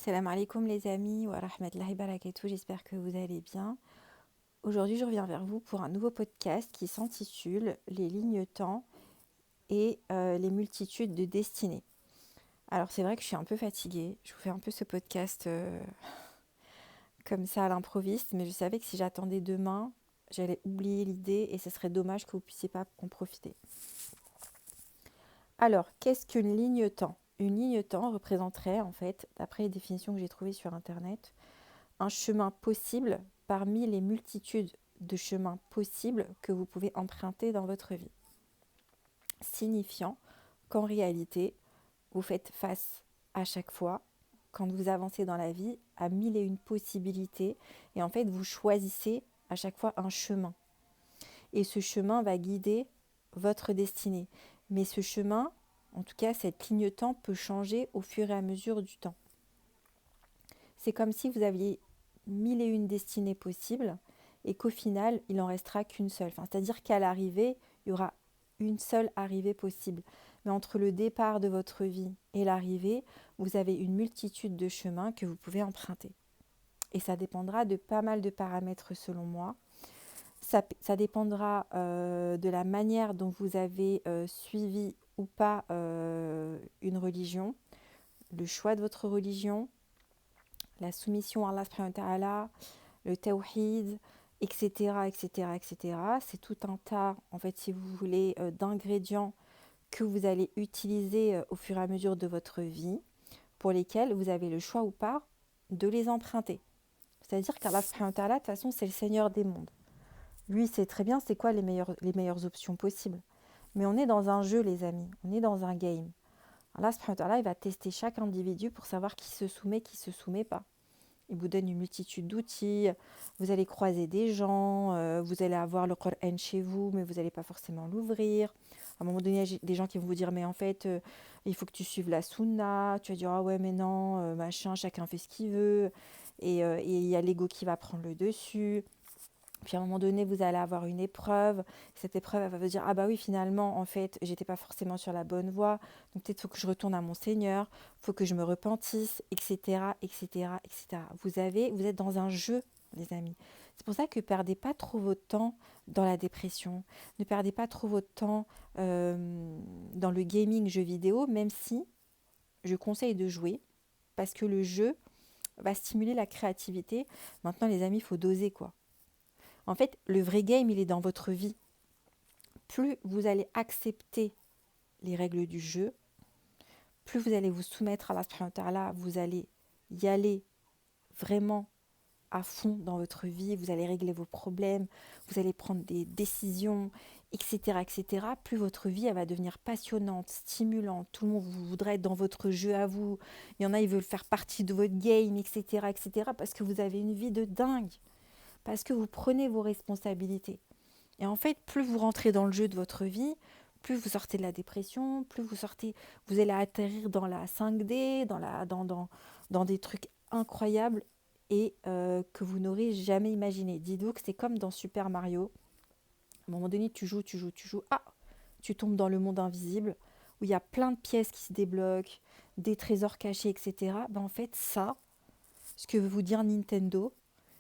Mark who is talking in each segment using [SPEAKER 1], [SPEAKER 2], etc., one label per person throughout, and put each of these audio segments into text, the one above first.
[SPEAKER 1] Salam alaikum les amis, wa rahmatullahi barakatuh, j'espère que vous allez bien. Aujourd'hui, je reviens vers vous pour un nouveau podcast qui s'intitule Les lignes temps et les multitudes de destinées. Alors c'est vrai que je suis un peu fatiguée, je vous fais un peu ce podcast comme ça à l'improviste, mais je savais que si j'attendais demain, j'allais oublier l'idée et ce serait dommage que vous ne puissiez pas en profiter. Alors, qu'est-ce qu'une ligne temps? Une ligne temps représenterait en fait, d'après les définitions que j'ai trouvées sur internet, un chemin possible parmi les multitudes de chemins possibles que vous pouvez emprunter dans votre vie, signifiant qu'en réalité, vous faites face à chaque fois, quand vous avancez dans la vie, à mille et une possibilités, et en fait, vous choisissez à chaque fois un chemin. Et ce chemin va guider votre destinée. Mais ce chemin, en tout cas, cette clignotante peut changer au fur et à mesure du temps. C'est comme si vous aviez mille et une destinées possibles et qu'au final, il n'en restera qu'une seule. C'est-à-dire qu'à l'arrivée, il y aura une seule arrivée possible. Mais entre le départ de votre vie et l'arrivée, vous avez une multitude de chemins que vous pouvez emprunter. Et ça dépendra de pas mal de paramètres selon moi. Ça dépendra de la manière dont vous avez suivi ou pas une religion, le choix de votre religion, la soumission à Allah subhanahu wa ta'ala, le tawhid, etc., etc., etc. C'est tout un tas, en fait, si vous voulez, d'ingrédients que vous allez utiliser au fur et à mesure de votre vie, pour lesquels vous avez le choix ou pas de les emprunter. C'est-à-dire qu'Allah subhanahu wa ta'ala, de toute façon, c'est le Seigneur des mondes. Lui, sait très bien c'est quoi les meilleures options possibles. Mais on est dans un jeu, les amis. On est dans un game. Allah subhanahu wa ta'ala, il va tester chaque individu pour savoir qui se soumet, qui se soumet pas. Il vous donne une multitude d'outils, vous allez croiser des gens, vous allez avoir le Coran chez vous, mais vous n'allez pas forcément l'ouvrir. À un moment donné, il y a des gens qui vont vous dire, mais en fait, il faut que tu suives la sunna. Tu vas dire, ah ouais, mais non, machin, chacun fait ce qu'il veut. Et il y a l'ego qui va prendre le dessus. Puis à un moment donné, vous allez avoir une épreuve. Cette épreuve, elle va vous dire, ah bah oui, finalement, en fait, j'étais pas forcément sur la bonne voie. Donc peut-être faut que je retourne à mon Seigneur, faut que je me repentisse, etc., etc., etc. Vous êtes dans un jeu, les amis. C'est pour ça que ne perdez pas trop votre temps dans la dépression. Ne perdez pas trop votre temps dans le gaming jeu vidéo, même si je conseille de jouer, parce que le jeu va stimuler la créativité. Maintenant, les amis, il faut doser, quoi. En fait, le vrai game, il est dans votre vie. Plus vous allez accepter les règles du jeu, plus vous allez vous soumettre à Allah subhanahu wa ta'ala, vous allez y aller vraiment à fond dans votre vie, vous allez régler vos problèmes, vous allez prendre des décisions, etc., etc. Plus votre vie, elle va devenir passionnante, stimulante, tout le monde voudrait être dans votre jeu à vous, il y en a, ils veulent faire partie de votre game, etc., etc., parce que vous avez une vie de dingue, parce que vous prenez vos responsabilités. Et en fait, plus vous rentrez dans le jeu de votre vie, plus vous sortez de la dépression, plus vous allez atterrir dans la 5D, dans des trucs incroyables et que vous n'aurez jamais imaginé. Dites-vous que c'est comme dans Super Mario. À un moment donné, tu joues, ah, tu tombes dans le monde invisible où il y a plein de pièces qui se débloquent, des trésors cachés, etc. En fait, ça, ce que veut vous dire Nintendo,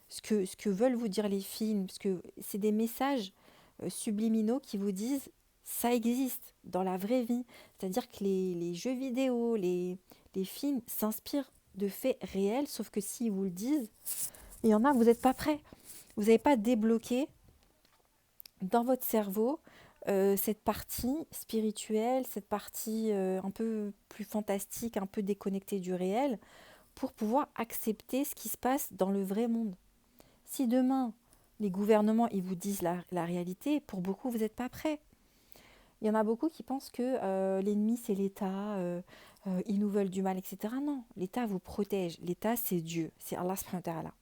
[SPEAKER 1] ce que veulent vous dire les films, parce que c'est des messages subliminaux qui vous disent ça existe dans la vraie vie. C'est-à-dire que les jeux vidéo, les films s'inspirent de faits réels, sauf que s'ils vous le disent, il y en a, vous n'êtes pas prêt. Vous n'avez pas débloqué dans votre cerveau cette partie spirituelle, cette partie un peu plus fantastique, un peu déconnectée du réel, pour pouvoir accepter ce qui se passe dans le vrai monde. Si demain, les gouvernements ils vous disent la réalité, pour beaucoup, vous n'êtes pas prêts. Il y en a beaucoup qui pensent que l'ennemi, c'est l'État, ils nous veulent du mal, etc. Non, l'État vous protège. L'État, c'est Dieu, c'est Allah subhanahu wa ta'ala.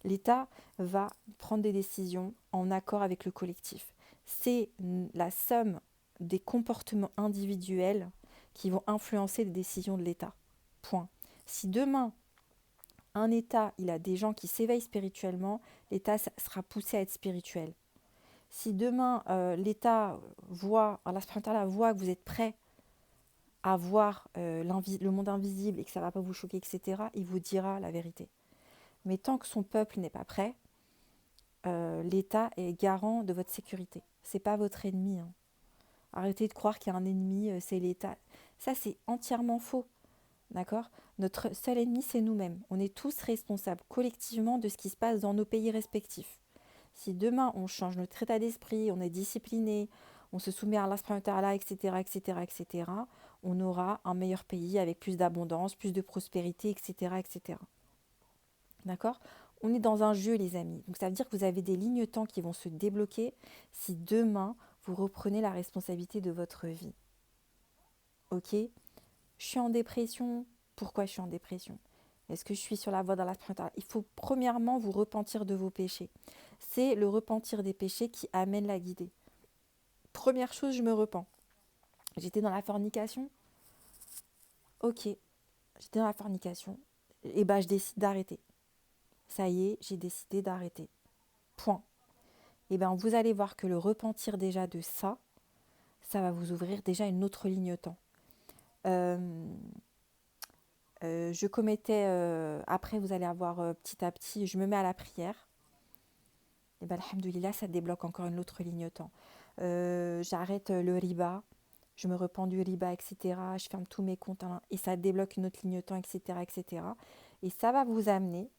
[SPEAKER 1] L'État va prendre des décisions en accord avec le collectif. C'est la somme des comportements individuels qui vont influencer les décisions de l'État. Point. Si demain, un État, il a des gens qui s'éveillent spirituellement, l'État sera poussé à être spirituel. Si demain, l'État voit, Allah subhanahu wa ta'ala voit que vous êtes prêt à voir le monde invisible et que ça ne va pas vous choquer, etc., il vous dira la vérité. Mais tant que son peuple n'est pas prêt, l'État est garant de votre sécurité. C'est pas votre ennemi, hein. Arrêtez de croire qu'il y a un ennemi, c'est l'État. Ça, c'est entièrement faux. D'accord? Notre seul ennemi, c'est nous-mêmes. On est tous responsables collectivement de ce qui se passe dans nos pays respectifs. Si demain, on change notre état d'esprit, on est discipliné, on se soumet à Allah subhanahu wa ta'ala, etc., etc., etc., on aura un meilleur pays avec plus d'abondance, plus de prospérité, etc., etc. D'accord? On est dans un jeu, les amis. Donc ça veut dire que vous avez des lignes temps qui vont se débloquer si demain, vous reprenez la responsabilité de votre vie. Ok? Je suis en dépression. Pourquoi je suis en dépression? Est-ce que je suis sur la voie d'Allah subhanahu wa ta'ala? Il faut premièrement vous repentir de vos péchés. C'est le repentir des péchés qui amène la guidée. Première chose, je me repens. J'étais dans la fornication. Ok, j'étais dans la fornication. Et ben, je décide d'arrêter. Ça y est, j'ai décidé d'arrêter. Point. Et ben, vous allez voir que le repentir déjà de ça, ça va vous ouvrir déjà une autre ligne temps. Je commettais, après vous allez avoir petit à petit, je me mets à la prière. Et ben, alhamdoulilah, ça débloque encore une autre ligne temps. J'arrête le riba, je me repens du riba, etc. Je ferme tous mes comptes, hein, et ça débloque une autre ligne temps, etc., etc. Et ça va vous amener,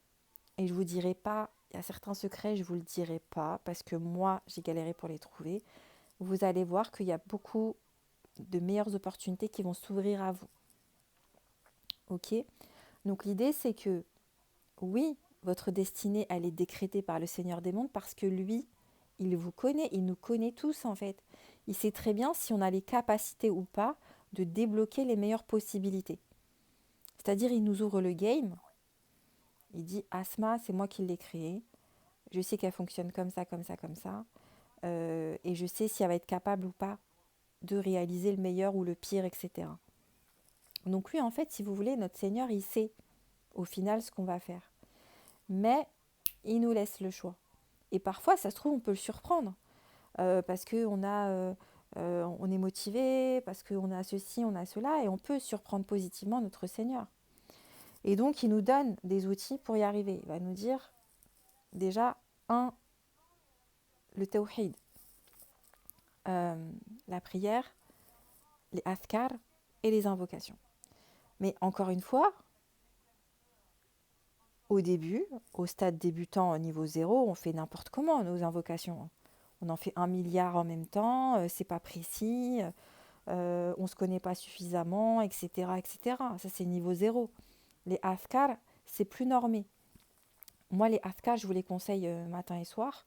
[SPEAKER 1] et je vous dirai pas, il y a certains secrets, je vous le dirai pas, parce que moi, j'ai galéré pour les trouver. Vous allez voir qu'il y a beaucoup de meilleures opportunités qui vont s'ouvrir à vous. Ok? Donc l'idée, c'est que, oui, votre destinée, elle est décrétée par le Seigneur des mondes, parce que lui, il vous connaît, il nous connaît tous en fait. Il sait très bien si on a les capacités ou pas de débloquer les meilleures possibilités. C'est-à-dire, il nous ouvre le game. Il dit, Asma, c'est moi qui l'ai créée. Je sais qu'elle fonctionne comme ça, comme ça, comme ça. Et je sais si elle va être capable ou pas de réaliser le meilleur ou le pire, etc. Donc lui, en fait, si vous voulez, notre Seigneur, il sait au final ce qu'on va faire. Mais il nous laisse le choix. Et parfois, ça se trouve, on peut le surprendre. Parce qu'on on est motivé, parce qu'on a ceci, on a cela, et on peut surprendre positivement notre Seigneur. Et donc, il nous donne des outils pour y arriver. Il va nous dire, déjà, le tawhid, la prière, les athkar et les invocations. Mais encore une fois, au début, au stade débutant au niveau 0, on fait n'importe comment nos invocations. On en fait 1 milliard en même temps, c'est pas précis, on ne se connaît pas suffisamment, etc., etc. Ça, c'est niveau 0. Les athkar, c'est plus normé. Moi, les athkar, je vous les conseille matin et soir.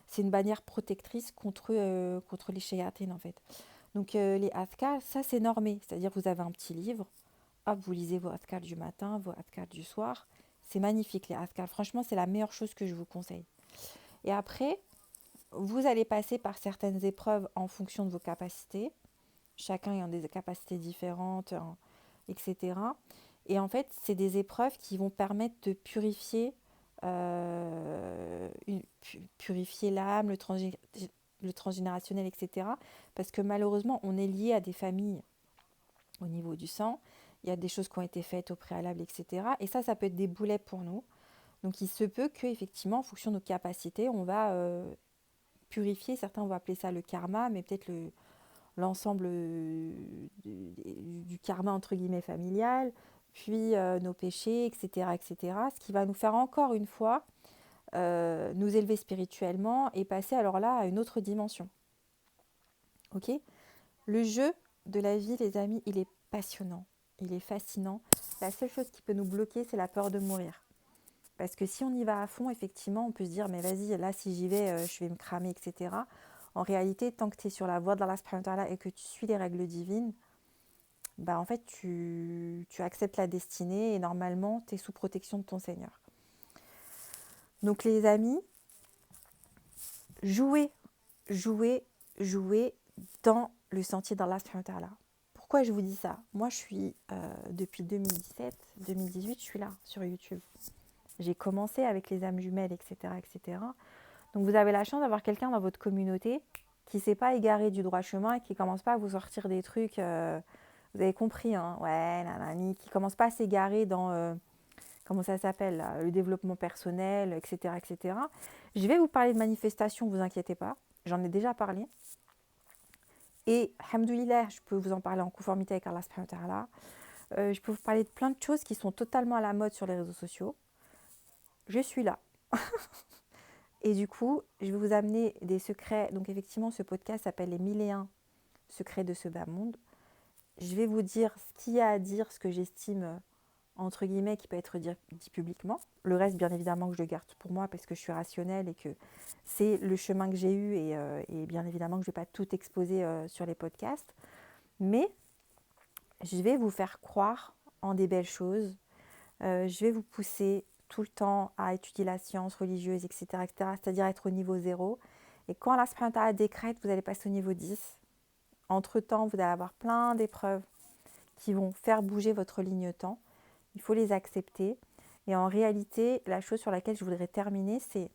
[SPEAKER 1] C'est une bannière protectrice contre les shayatines, en fait. Donc, les athkar, ça, c'est normé. C'est-à-dire que vous avez un petit livre, hop, vous lisez vos athkar du matin, vos athkar du soir. C'est magnifique, les athkar. Franchement, c'est la meilleure chose que je vous conseille. Et après, vous allez passer par certaines épreuves en fonction de vos capacités. Chacun ayant des capacités différentes, hein, etc. Et en fait, c'est des épreuves qui vont permettre de purifier l'âme, le transgénérationnel, etc. Parce que malheureusement, on est lié à des familles au niveau du sang. Il y a des choses qui ont été faites au préalable, etc. Et ça peut être des boulets pour nous. Donc il se peut qu'effectivement, en fonction de nos capacités, on va purifier. Certains vont appeler ça le karma, mais peut-être l'ensemble du karma entre guillemets familial, puis nos péchés, etc., etc. Ce qui va nous faire encore une fois nous élever spirituellement et passer alors là à une autre dimension. Ok? Le jeu de la vie, les amis, il est passionnant, il est fascinant. La seule chose qui peut nous bloquer, c'est la peur de mourir. Parce que si on y va à fond, effectivement, on peut se dire, mais vas-y, là, si j'y vais, je vais me cramer, etc. En réalité, tant que tu es sur la voie d'Allah subhanahu wa ta'ala et que tu suis les règles divines, bah en fait, tu acceptes la destinée et normalement, tu es sous protection de ton Seigneur. Donc les amis, jouez, jouez, jouez dans le sentier d'Allah subhanahu wa ta'ala. Pourquoi je vous dis ça? Moi, je suis, depuis 2017, 2018, je suis là, sur YouTube. J'ai commencé avec les âmes jumelles, etc., etc. Donc vous avez la chance d'avoir quelqu'un dans votre communauté qui ne s'est pas égaré du droit chemin et qui ne commence pas à vous sortir des trucs Vous avez compris, hein, ouais, nanani, qui ne commence pas à s'égarer dans, comment ça s'appelle, là, le développement personnel, etc., etc. Je vais vous parler de manifestation, ne vous inquiétez pas, j'en ai déjà parlé. Et, alhamdoulilah, je peux vous en parler en conformité avec Allah subhanahu wa ta'ala. Je peux vous parler de plein de choses qui sont totalement à la mode sur les réseaux sociaux. Je suis là. Et du coup, je vais vous amener des secrets. Donc effectivement, ce podcast s'appelle Les 1001 secrets de ce bas monde. Je vais vous dire ce qu'il y a à dire, ce que j'estime, entre guillemets, qui peut être dit publiquement. Le reste, bien évidemment, que je le garde pour moi parce que je suis rationnelle et que c'est le chemin que j'ai eu et bien évidemment que je ne vais pas tout exposer sur les podcasts. Mais je vais vous faire croire en des belles choses. Je vais vous pousser tout le temps à étudier la science religieuse, etc., etc., c'est-à-dire être au niveau 0. Et quand Allah subhanahu wa ta'ala décrète, vous allez passer au niveau 10. Entre-temps, vous allez avoir plein d'épreuves qui vont faire bouger votre ligne-temps. Il faut les accepter. Et en réalité, la chose sur laquelle je voudrais terminer, c'est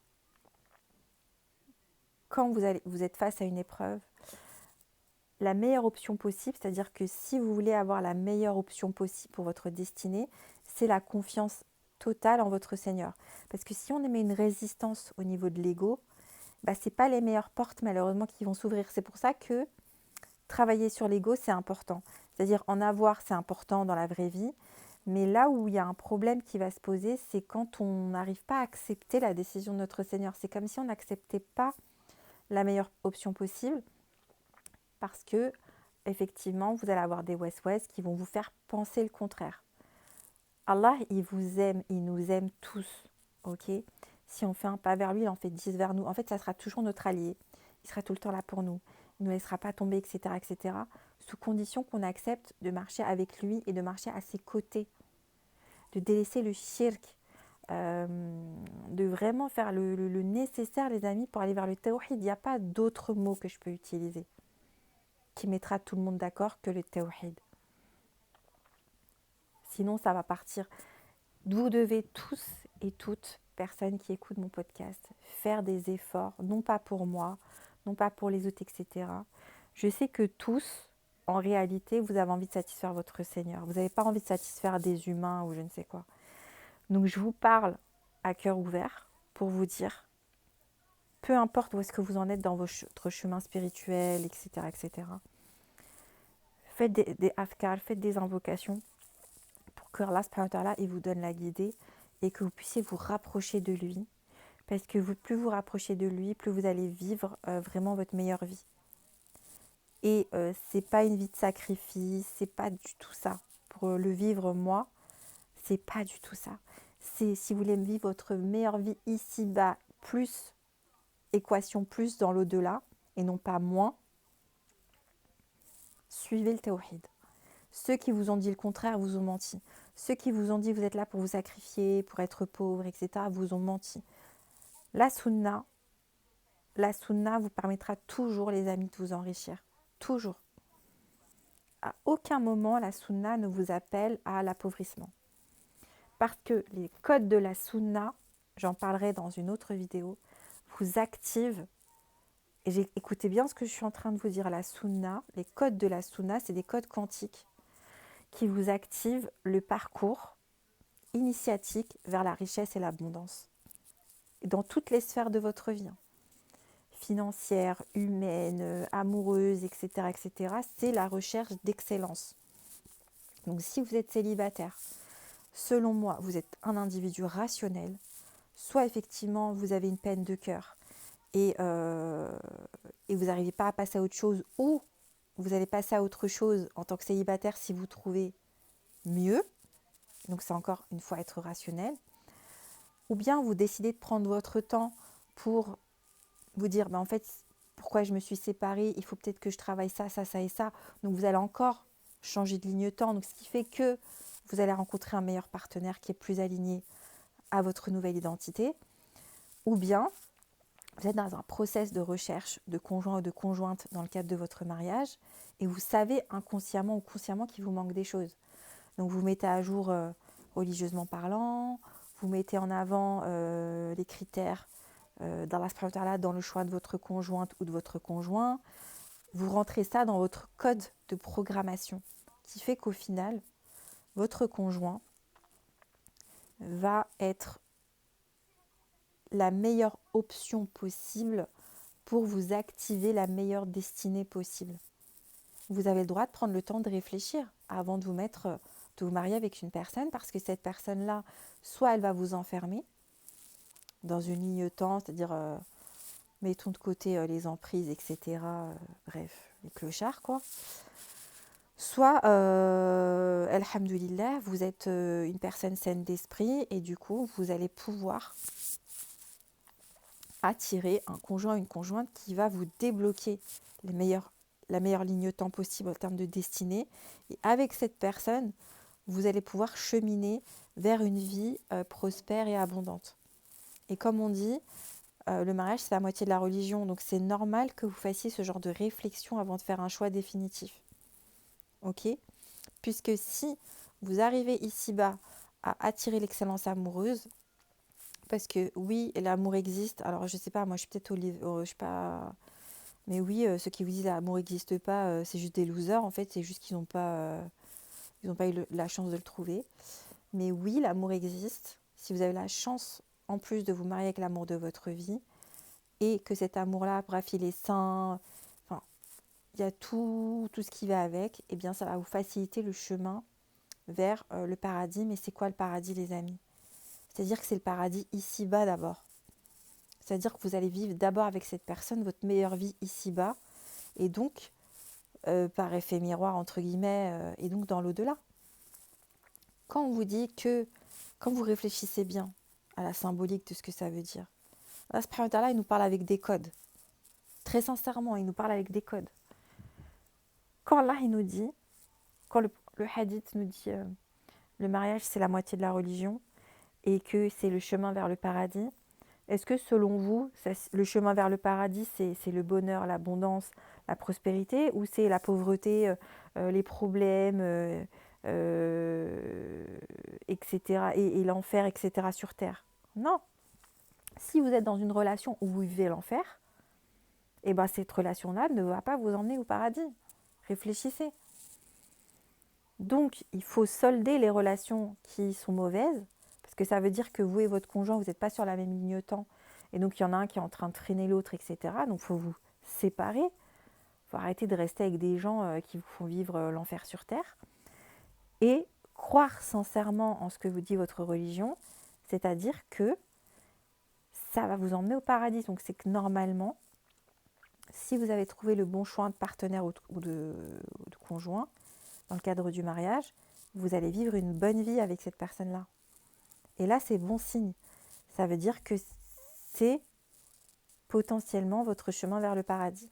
[SPEAKER 1] quand vous êtes face à une épreuve, la meilleure option possible, c'est-à-dire que si vous voulez avoir la meilleure option possible pour votre destinée, c'est la confiance totale en votre Seigneur. Parce que si on émet une résistance au niveau de l'ego, ce n'est pas les meilleures portes malheureusement qui vont s'ouvrir. C'est pour ça que travailler sur l'ego, c'est important. C'est-à-dire en avoir, c'est important dans la vraie vie. Mais là où il y a un problème qui va se poser, c'est quand on n'arrive pas à accepter la décision de notre Seigneur. C'est comme si on n'acceptait pas la meilleure option possible parce que, effectivement, vous allez avoir des west-west qui vont vous faire penser le contraire. Allah, il vous aime, il nous aime tous, ok? Si on fait un pas vers lui, il en fait 10 vers nous. En fait, ça sera toujours notre allié. Il sera tout le temps là pour nous. Il ne nous laissera pas tomber, etc., etc. Sous condition qu'on accepte de marcher avec lui et de marcher à ses côtés. De délaisser le shirk. De vraiment faire le nécessaire, les amis, pour aller vers le tawhid. Il n'y a pas d'autre mot que je peux utiliser qui mettra tout le monde d'accord que le tawhid. Sinon, ça va partir. Vous devez tous et toutes, personnes qui écoutent mon podcast, faire des efforts, non pas pour moi, non pas pour les autres, etc. Je sais que tous, en réalité, vous avez envie de satisfaire votre Seigneur. Vous n'avez pas envie de satisfaire des humains ou je ne sais quoi. Donc je vous parle à cœur ouvert pour vous dire, peu importe où est-ce que vous en êtes dans votre chemin spirituel, etc., etc. Faites des afkar, faites des invocations pour que Allah subhanahu wa ta'ala, il vous donne la guidée et que vous puissiez vous rapprocher de lui. Parce que plus vous rapprochez de lui, plus vous allez vivre vraiment votre meilleure vie. Et c'est pas une vie de sacrifice, c'est pas du tout ça. Pour le vivre, moi, c'est pas du tout ça. C'est si vous voulez vivre votre meilleure vie ici-bas, plus équation plus dans l'au-delà, et non pas moins, suivez le tawhid. Ceux qui vous ont dit le contraire vous ont menti. Ceux qui vous ont dit vous êtes là pour vous sacrifier, pour être pauvre, etc., vous ont menti. La sunna vous permettra toujours, les amis, de vous enrichir. Toujours. À aucun moment, la sunna ne vous appelle à l'appauvrissement. Parce que les codes de la sunna, j'en parlerai dans une autre vidéo, vous activent. Et écoutez bien ce que je suis en train de vous dire. La sunna, les codes de la sunna, c'est des codes quantiques qui vous activent le parcours initiatique vers la richesse et l'abondance. Dans toutes les sphères de votre vie. Financière, humaine, amoureuse, etc., etc., c'est la recherche d'excellence. Donc si vous êtes célibataire, selon moi, vous êtes un individu rationnel, soit effectivement vous avez une peine de cœur et vous n'arrivez pas à passer à autre chose, ou vous allez passer à autre chose en tant que célibataire si vous trouvez mieux, donc c'est encore une fois être rationnel, ou bien vous décidez de prendre votre temps pour vous dire, en fait, pourquoi je me suis séparée, il faut peut-être que je travaille ça, ça, ça et ça. Donc vous allez encore changer de ligne-temps. Donc ce qui fait que vous allez rencontrer un meilleur partenaire qui est plus aligné à votre nouvelle identité. Ou bien vous êtes dans un process de recherche de conjoint ou de conjointe dans le cadre de votre mariage et vous savez inconsciemment ou consciemment qu'il vous manque des choses. Donc vous mettez à jour religieusement parlant, vous mettez en avant les critères dans le choix de votre conjointe ou de votre conjoint, vous rentrez ça dans votre code de programmation qui fait qu'au final, votre conjoint va être la meilleure option possible pour vous activer la meilleure destinée possible. Vous avez le droit de prendre le temps de réfléchir avant de vous marier avec une personne, parce que cette personne-là, soit elle va vous enfermer dans une ligne temps, c'est-à-dire mettons de côté les emprises, etc. Bref, les clochards, quoi. Soit, alhamdoulilah, vous êtes une personne saine d'esprit et du coup, vous allez pouvoir attirer un conjoint, une conjointe qui va vous débloquer la meilleure ligne temps possible en termes de destinée. Et avec cette personne, vous allez pouvoir cheminer vers une vie prospère et abondante. Et comme on dit, le mariage, c'est la moitié de la religion. Donc, c'est normal que vous fassiez ce genre de réflexion avant de faire un choix définitif. Ok ? Puisque si vous arrivez ici-bas à attirer l'excellence amoureuse, parce que oui, l'amour existe. Alors, je sais pas, moi, je suis peut-être je sais pas. Mais oui, ceux qui vous disent l'amour n'existe pas, c'est juste des losers. En fait, c'est juste qu'ils n'ont pas eu la chance de le trouver. Mais oui, l'amour existe. Si vous avez la chance, en plus de vous marier avec l'amour de votre vie, et que cet amour-là, bref, il est sain, enfin, il y a tout ce qui va avec, eh bien, ça va vous faciliter le chemin vers le paradis. Mais c'est quoi le paradis, les amis ? C'est-à-dire que c'est le paradis ici-bas d'abord. C'est-à-dire que vous allez vivre d'abord avec cette personne votre meilleure vie ici-bas, et donc, par effet miroir, entre guillemets, et donc dans l'au-delà. Quand on vous dit que, quand vous réfléchissez bien à la symbolique de ce que ça veut dire, Allah subhanahu wa ta'ala, il nous parle avec des codes. Très sincèrement, il nous parle avec des codes. Quand Allah, il nous dit, quand le hadith nous dit le mariage, c'est la moitié de la religion et que c'est le chemin vers le paradis, est-ce que selon vous, le chemin vers le paradis, c'est le bonheur, l'abondance, la prospérité, ou c'est la pauvreté, les problèmes, etc., et l'enfer, etc., sur Terre? Non. Si vous êtes dans une relation où vous vivez l'enfer, eh ben cette relation-là ne va pas vous emmener au paradis. Réfléchissez. Donc, il faut solder les relations qui sont mauvaises, parce que ça veut dire que vous et votre conjoint, vous n'êtes pas sur la même ligne de temps. Et donc, il y en a un qui est en train de freiner l'autre, etc. Donc, il faut vous séparer. Il faut arrêter de rester avec des gens qui vous font vivre l'enfer sur Terre. Et croire sincèrement en ce que vous dit votre religion, c'est-à-dire que ça va vous emmener au paradis. Donc, c'est que normalement, si vous avez trouvé le bon choix de partenaire ou de conjoint, dans le cadre du mariage, vous allez vivre une bonne vie avec cette personne-là. Et là, c'est bon signe. Ça veut dire que c'est potentiellement votre chemin vers le paradis.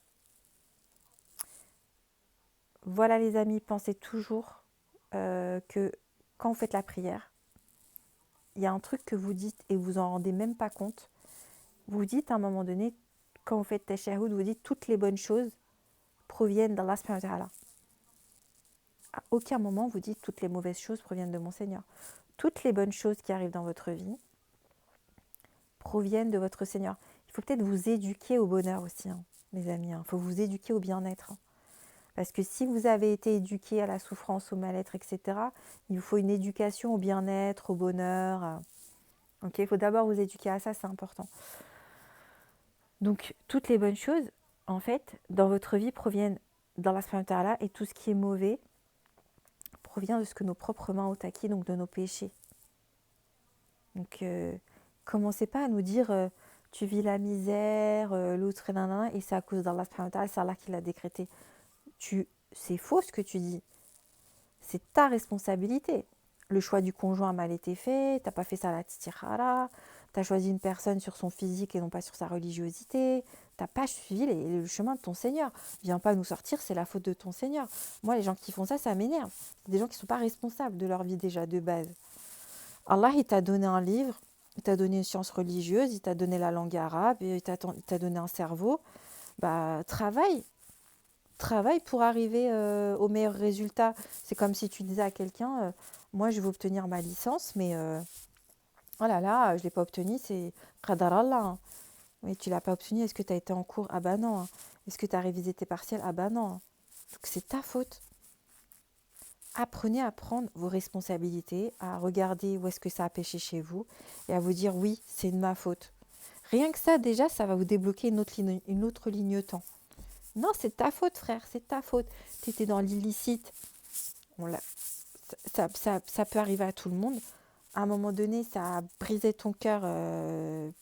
[SPEAKER 1] Voilà les amis, pensez toujours que quand vous faites la prière, il y a un truc que vous dites et vous en rendez même pas compte. Vous dites à un moment donné, quand vous faites tashahhud, vous dites toutes les bonnes choses proviennent d'Allah subhanahu wa ta'ala. À aucun moment vous dites toutes les mauvaises choses proviennent de mon Seigneur. Toutes les bonnes choses qui arrivent dans votre vie proviennent de votre Seigneur. Il faut peut-être vous éduquer au bonheur aussi, mes amis. Il faut vous éduquer au bien-être. Parce que si vous avez été éduqué à la souffrance, au mal-être, etc., il vous faut une éducation au bien-être, au bonheur. Ok, il faut d'abord vous éduquer à ça, c'est important. Donc, toutes les bonnes choses, en fait, dans votre vie proviennent d'Allah subhanahu wa ta'ala, et tout ce qui est mauvais provient de ce que nos propres mains ont acquis, donc de nos péchés. Donc, commencez pas à nous dire tu vis la misère, l'autre, et c'est à cause d'Allah subhanahu wa ta'ala, c'est Allah qui l'a décrété. C'est faux ce que tu dis. C'est ta responsabilité. Le choix du conjoint a mal été fait, t'as pas fait ça à la tistihara, t'as choisi une personne sur son physique et non pas sur sa religiosité, t'as pas suivi le chemin de ton Seigneur. Viens pas nous sortir, c'est la faute de ton Seigneur. Moi, les gens qui font ça, ça m'énerve. C'est des gens qui sont pas responsables de leur vie déjà, de base. Allah, il t'a donné un livre, il t'a donné une science religieuse, il t'a donné la langue arabe, il t'a donné un cerveau. Bah, travaille pour arriver au meilleur résultat. C'est comme si tu disais à quelqu'un, moi je veux obtenir ma licence, mais oh là là, je ne l'ai pas obtenue, c'est qadarallah. Hein. Mais tu ne l'as pas obtenue, est-ce que tu as été en cours? Ah bah non. Hein. Est-ce que tu as révisé tes partiels? Ah bah non. Hein. Donc c'est ta faute. apprenez à prendre vos responsabilités, à regarder où est-ce que ça a péché chez vous et à vous dire oui, c'est de ma faute. Rien que ça, déjà, ça va vous débloquer une autre ligne temps. Non, c'est ta faute, frère, c'est ta faute. Tu étais dans l'illicite. Ça peut arriver à tout le monde. À un moment donné, ça a brisé ton cœur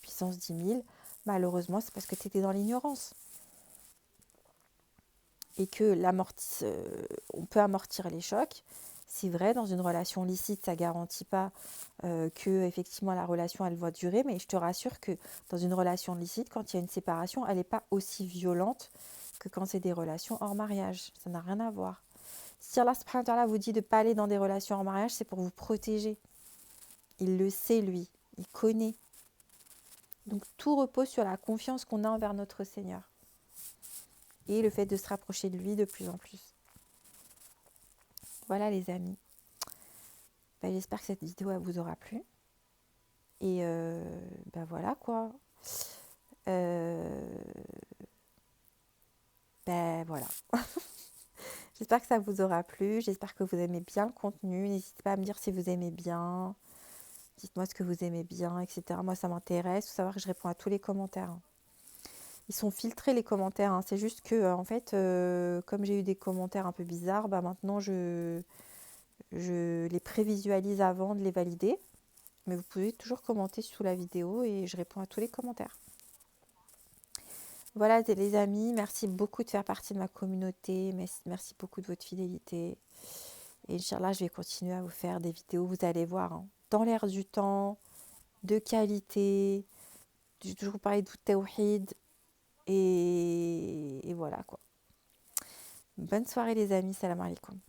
[SPEAKER 1] puissance 10 000. Malheureusement, c'est parce que tu étais dans l'ignorance. Et que on peut amortir les chocs. C'est vrai, dans une relation licite, ça ne garantit pas que effectivement la relation elle va durer, mais je te rassure que dans une relation licite, quand il y a une séparation, elle n'est pas aussi violente que quand c'est des relations hors mariage. Ça n'a rien à voir. Si Allah subhanahu wa ta'ala vous dit de ne pas aller dans des relations hors mariage, c'est pour vous protéger. Il le sait, lui. Il connaît. Donc tout repose sur la confiance qu'on a envers notre Seigneur. Et le fait de se rapprocher de lui de plus en plus. Voilà les amis. Ben, j'espère que cette vidéo elle vous aura plu. Et ben voilà quoi. Ben voilà. J'espère que ça vous aura plu. J'espère que vous aimez bien le contenu. N'hésitez pas à me dire si vous aimez bien. Dites-moi ce que vous aimez bien, etc. Moi, ça m'intéresse. Il faut savoir que je réponds à tous les commentaires. Ils sont filtrés, les commentaires. Hein. C'est juste que, en fait, comme j'ai eu des commentaires un peu bizarres, bah, maintenant, je les prévisualise avant de les valider. Mais vous pouvez toujours commenter sous la vidéo et je réponds à tous les commentaires. Voilà les amis, merci beaucoup de faire partie de ma communauté. Merci beaucoup de votre fidélité. Et Inch'Allah, je vais continuer à vous faire des vidéos. Vous allez voir, hein, dans l'air du temps, de qualité. J'ai toujours parlé de tawhid. Et voilà quoi. Bonne soirée les amis, salam alaikum.